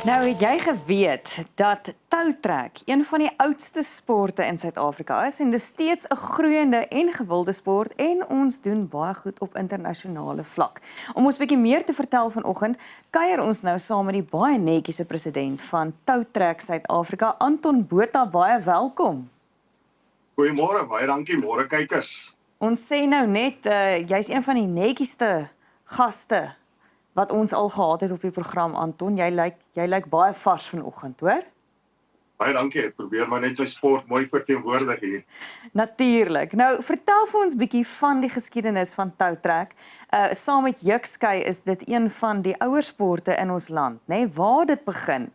Nou het jy geweet dat toutrek een van die oudste sporte in Suid-Afrika is en dit is steeds 'n groeiende en gewilde sport en ons doen baie goed op internasionale vlak. Om ons bietjie meer te vertel vanoggend, kuier ons nou saam met die baie netjiese president van Toutrek Suid-Afrika, Anton Botha, baie welkom. Goeiemôre, baie dankie, môre kykers. Ons sê nou net, jy's een van die netjieste gaste wat ons al gehad het op die program, Anton. Jy lyk baie vars vanoggend, hoor? Baie dankie, ek probeer maar net my sport mooi verteenwoordig hier. Natuurlik. Nou, vertel vir ons bietjie van die geskiedenis van toutrek. Saam met jukskei is dit een van die ouer sporte in ons land, né? Waar het dit begin?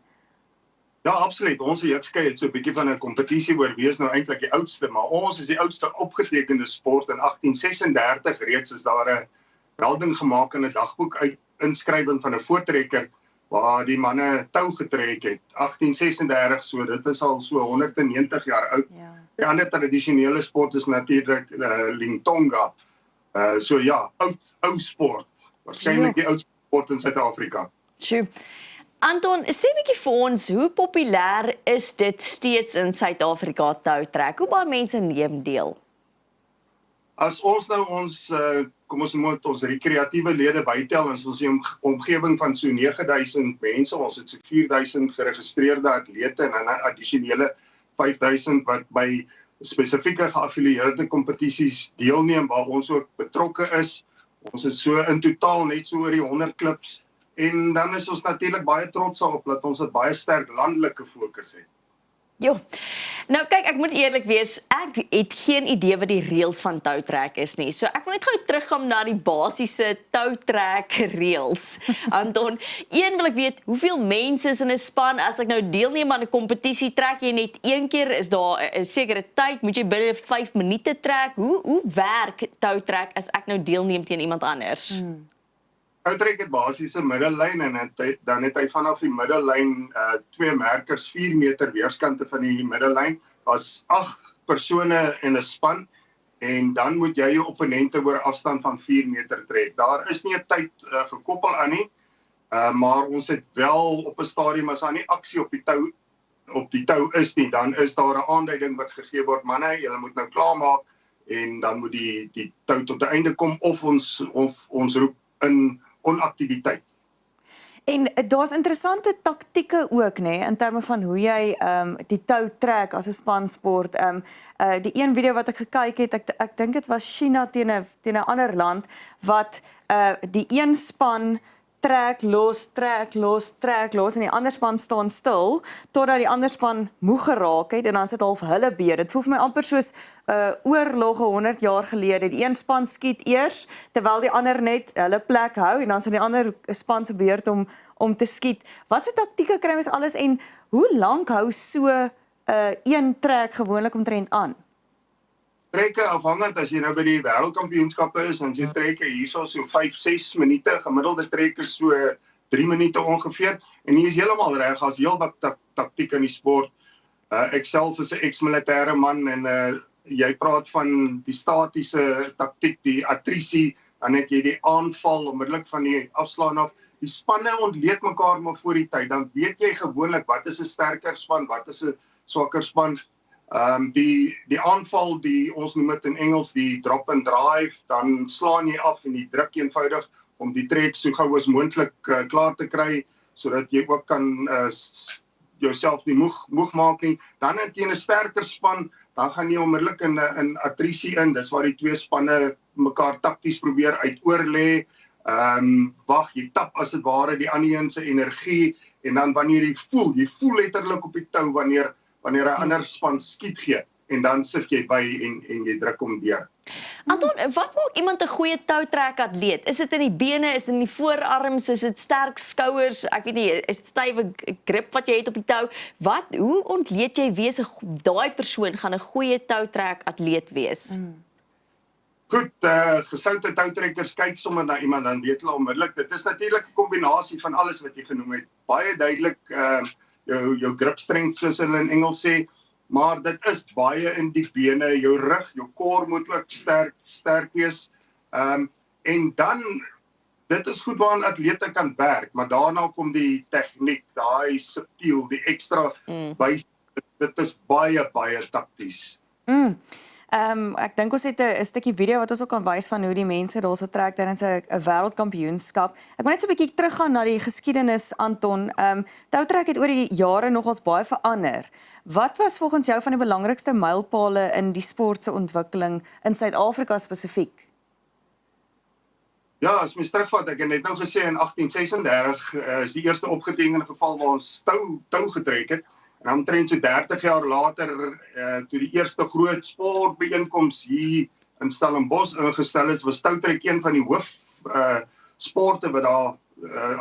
Ja, absoluut. Ons jukskei het so 'n bietjie van 'n kompetisie oor wie is nou eintlik die oudste, maar ons is die oudste opgetekende sport. In 1836 reeds is daar 'n melding gemaak in 'n dagboek uit inskrywing van 'n voortrekker waar die manne tou getrek het. 1836, so dit is al so 190 jaar oud. Ja. Die ander tradisionele sport is natuurlik Lingtonga. So ja, ou sport. Waarskynlik die oudste sport in Suid-Afrika. Sjoe. Anton, sê 'n bietjie vir ons, hoe populêr is dit steeds in Suid-Afrika toutrek? Hoe baie mense neem deel? As ons nou kom ons moet ons rekreatiewe lede bytel, ons is 'n omgewing van so 9000 mense, ons het so 4000 geregistreerde atlete en 'n addisionele 5000 wat by spesifieke geaffilieerde kompetisies deelneem waar ons ook betrokke is. Ons is so in totaal net so oor die 100 klubs en dan is ons natuurlik baie trots daarop dat ons 'n baie sterk landelike fokus het. Jo. Nou kyk, ek moet eerlik wees, ek het geen idee wat die reëls van toutrek is nie. So ek wil net gou teruggaan na die basiese toutrek reëls. Anton, wil ek weet, hoeveel mense is in 'n span? As ek nou deelneem aan 'n kompetisie, trek jy net een keer? Is daar 'n sekere tyd? Moet jy binne 5 minute trek? Hoe werk toutrek as ek nou deelneem teen iemand anders? Toutrek het basies 'n middellyn en dan het hy vanaf die middellyn 2 merkers 4 meter weerskante van die middellyn. Daar's 8 persone in 'n span en dan moet jy jou opponente oor afstand van 4 meter trek. Daar is nie 'n tyd gekoppel aan nie, maar ons het wel op 'n stadium as daar nie aksie op die tou is nie, dan is daar 'n aanduiding wat gegee word, manne, julle moet nou klaarmaak en dan moet die tou tot 'n einde kom of ons roep in onaktiwiteit. En daar's interessante taktieke ook, né, in terme van hoe jy die tou trek as 'n spansport. Die een video wat ek gekyk het, ek dink dit was China teen 'n ander land wat die een span trek los en die ander span staan stil totdat die ander span moeg geraak het en dan sit half hulle beurt. Dit voel vir my amper soos oorlogge 100 jaar gelede. Die een span skiet eers terwyl die ander net hulle plek hou en dan sit die ander span se beurt om te skiet. Wat se taktieke kry ons alles en hoe lank hou so een trek gewoonlik omtrent aan? Trekke afhangend as jy nou by die wêreldkampioenskappe is, dan jy trekke hierso so 5-6 minute, gemiddelde trek is so 3 minute ongeveer en hier is heeltemal reg, as heel wat taktiek in die sport. Ek self is 'n ex-militêre man en jy praat van die statiese taktiek, die attrisie, dan het jy die aanval onmiddellik van die afslaan af. Die spanne ontleed mekaar maar voor die tyd, dan weet jy gewoonlik wat is 'n sterker span, wat is 'n swakker span. Die aanval, ons noem dit in Engels die drop and drive, dan slaan jy af en jy druk eenvoudig om die trek so gou as moontlik klaar te kry, sodat jy ook kan jouself nie moeg maak nie. Dan teen 'n sterker span, dan gaan jy onmiddellik in attrisie in, dis waar die 2 spanne mekaar takties probeer uitoorlê, wag, jy tap as dit ware die ander een se energie, en dan wanneer jy voel letterlik op die tou wanneer 'n ander span skiet gee, en dan sit jy by en jy druk hom deur. Anton, wat maak iemand 'n goeie toutrek atleet? Is dit in die bene, is dit in die voorarms, is dit sterk skouers, ek weet nie, is dit stywe grip wat jy het op die tou? Hoe ontleed jy wees daai persoon gaan 'n goeie toutrek atleet wees? Goed, gesoute toutrekkers kyk sommer na iemand, dan weet hulle onmiddellik, dit is natuurlik 'n kombinasie van alles wat jy genoem het. Baie duidelik jou grip strength soos hulle in Engels sê, maar dit is baie in die bene, jou rug, jou core moet ook sterk wees. En dan dit is goed waaraan atlete kan werk, maar daarna kom die tegniek, daai subtiel, die ekstra bys, dit is baie takties. Ek dink ons het 'n stukkie video wat ons ook kan wys van hoe die mense daarso trek tydens 'n wêreldkampioenskap. Ek wil net so 'n bietjie teruggaan na die geskiedenis, Anton. Toutrek het oor die jare nogals baie verander. Wat was volgens jou van die belangrikste mylpale in die sport se ontwikkeling in Suid-Afrika spesifiek? Ja, as mens terugvat, ek het net nou gesê in 1836 is die eerste opgetekende geval waar ons tou getrek het. En omtrent so 30 jaar later, toe die eerste groot sportbyeenkoms hier in Stellenbosch ingestel is, was toutrek een van die hoof sporte wat daar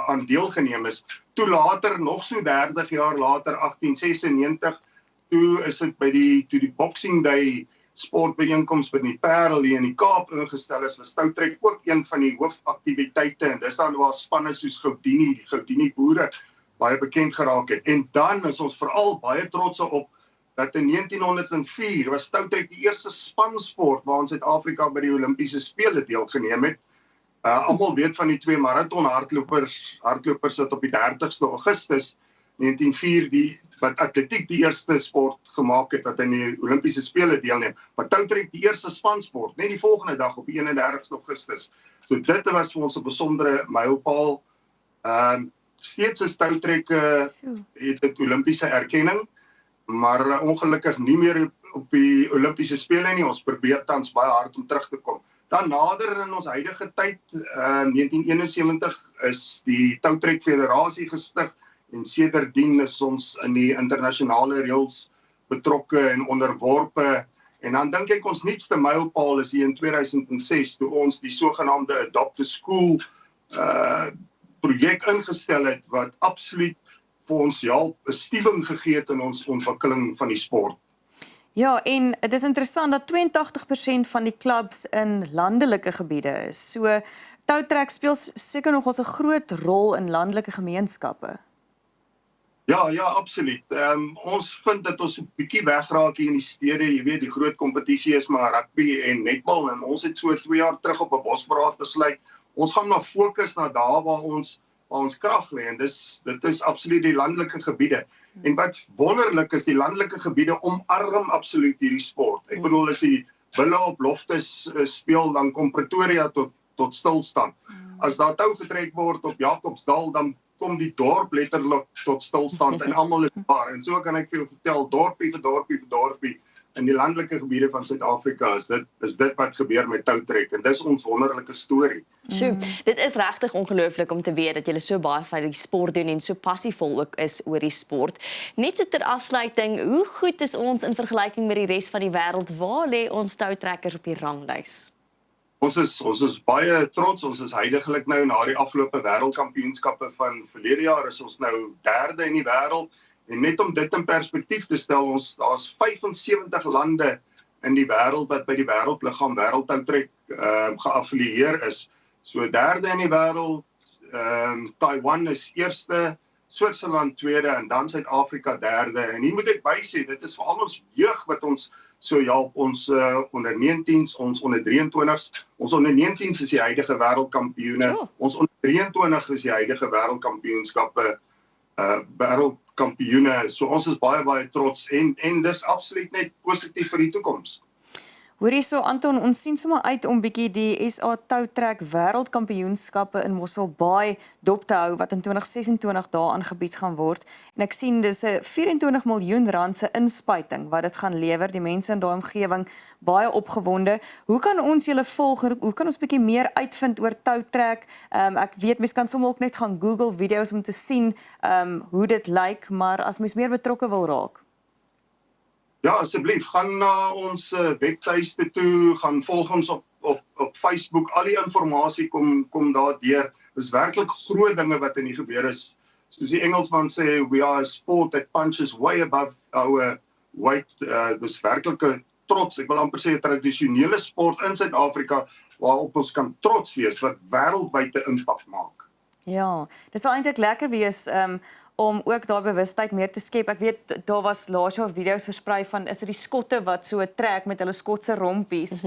aan deelgeneem is. Toe later, nog so 30 jaar later, 1896, toe is dit by die Boxing Day sportbyeenkoms by die Parel hier in die Kaap ingestel is, was toutrek ook een van die hoofaktiwiteite, en dis dan waar spanne soos die Goudini boere, baie bekend geraak het. En dan is ons veral baie trots op dat in 1904 was toutrek die eerste spansport waar ons Suid-Afrika by die Olimpiese Spele deelgeneem het. Almal weet van die 2 marathon hardlopers wat op die 30ste Augustus 1904 wat atletiek die eerste sport gemaak het wat in die Olimpiese Spele deelneem. Maar toutrek die eerste spansport, net die volgende dag op die 31ste Augustus. So dit was vir ons 'n besondere mylpaal. Steeds is toutrek het dit Olimpiese erkenning, maar ongelukkig nie meer op die Olimpiese Spele nie. Ons probeer tans baie hard om terug te kom. Dan nader in ons huidige tyd, 1971 is die Toutrek Federasie gestig en sedertdien is ons in die internasionale reëls betrokke en onderworpe. En dan dink ek ons nuutste mylpaal is hier in 2006 toe ons die sogenaamde Adopt a School projek ingestel het wat absoluut vir ons 'n stuwing gegee het in ons ontwikkeling van die sport. Ja, en dit is interessant dat 82% van die klubs in landelike gebiede is. So toutrek speel seker nog 'n groot rol in landelike gemeenskappe. Ja, absoluut. Ons vind dat ons 'n bietjie wegraak hier in die stede. Jy weet, die groot kompetisie is maar rugby en netbal en ons het so 2 jaar terug op 'n bosberaad besluit. Ons gaan maar fokus na daar waar ons krag lê en dit is absoluut die landelike gebiede. En wat wonderlik is, die landelike gebiede omarm absoluut hierdie sport. Ek bedoel as die bulle op Loftus speel, dan kom Pretoria tot stilstand. As daar tou getrek word op Jacobsdal, dan kom die dorp letterlik tot stilstand en almal is daar. En so kan ek vir jou vertel, dorpie vir dorpie in die landelike gebiede van Suid-Afrika is dit wat gebeur met toutrek en dis ons wonderlike storie. Dit is regtig ongelooflik om te weet dat julle so baie van die sport doen en so passievol ook is oor die sport. Net so ter afsluiting, hoe goed is ons in vergelyking met die res van die wêreld? Waar lê ons toutrekkers op die ranglys? Ons is baie trots, ons is heidaglik nou na die afgelope wêreldkampioenskappe van verlede jaar is ons nou 3de in die wêreld. En net om dit in perspektief te stel, daar's 75 lande in die wêreld wat by die wêreldliggaam wêreldtoutrek geaffilieer is. So 3de in die wêreld, Taiwan is 1ste, Switserland 2de en dan Suid-Afrika 3de. En hier moet ek bysê, dit is veral ons jeug wat ons so help, ons onder 19s, ons onder 23s. Ons onder 19s is die huidige wêreldkampioene. Ons onder 23 is die huidige wêreldkampioenskappe wêreldkampioene. So ons is baie trots en dis absoluut net positief vir die toekoms. Hoorie so Anton, ons sien sommer uit om bietjie die SA Toutrek Wêreldkampioenskappe in Mossel Bay dop te hou wat in 2026 daar aangebied gaan word. En ek sien dis 'n 24 miljoen rand se inspuiting wat dit gaan lewer. Die mense in daai omgewing baie opgewonde. Hoe kan ons julle volg? Hoe kan ons bietjie meer uitvind oor toutrek? Ek weet mense kan sommer ook net gaan Google video's om te sien hoe dit lyk, maar as mens meer betrokke wil raak. Ja, asseblief, gaan na ons webtuiste toe, gaan volg ons op Facebook, al die inligting kom daar deur. Dis werklik groot dinge wat in hier gebeur is. Soos die Engelsman sê, we are a sport that punches way above our weight. Dis werklik trots, ek wil amper sê 'n tradisionele sport in Suid-Afrika waarop ons kan trots wees wat wêreldwyd 'n impak maak. Ja, dis sal eintlik lekker wees om ook daar bewustheid meer te skep. Ek weet daar was laas jaar video's versprei van is dit die skotte wat so trek met hulle skotse rompies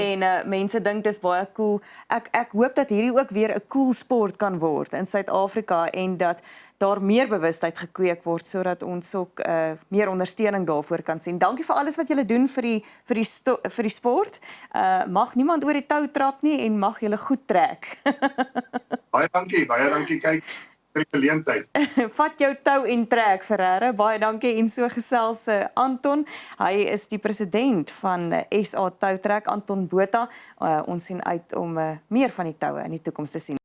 en mense dink dis baie cool. Ek hoop dat hierdie ook weer 'n cool sport kan word in Suid-Afrika en dat daar meer bewustheid gekweek word sodat ons ook meer ondersteuning daarvoor kan sien. Dankie vir alles wat julle doen vir die sport. Mag niemand oor die tou trap nie en mag julle goed trek. Baie dankie. Kyk, vir die geleentheid. Vat jou tou en trek, Ferreira. Baie dankie en so gesels Anton. Hy is die president van SA Toutrek, Anton Botha. Ons sien uit om meer van die toue in die toekoms te sien.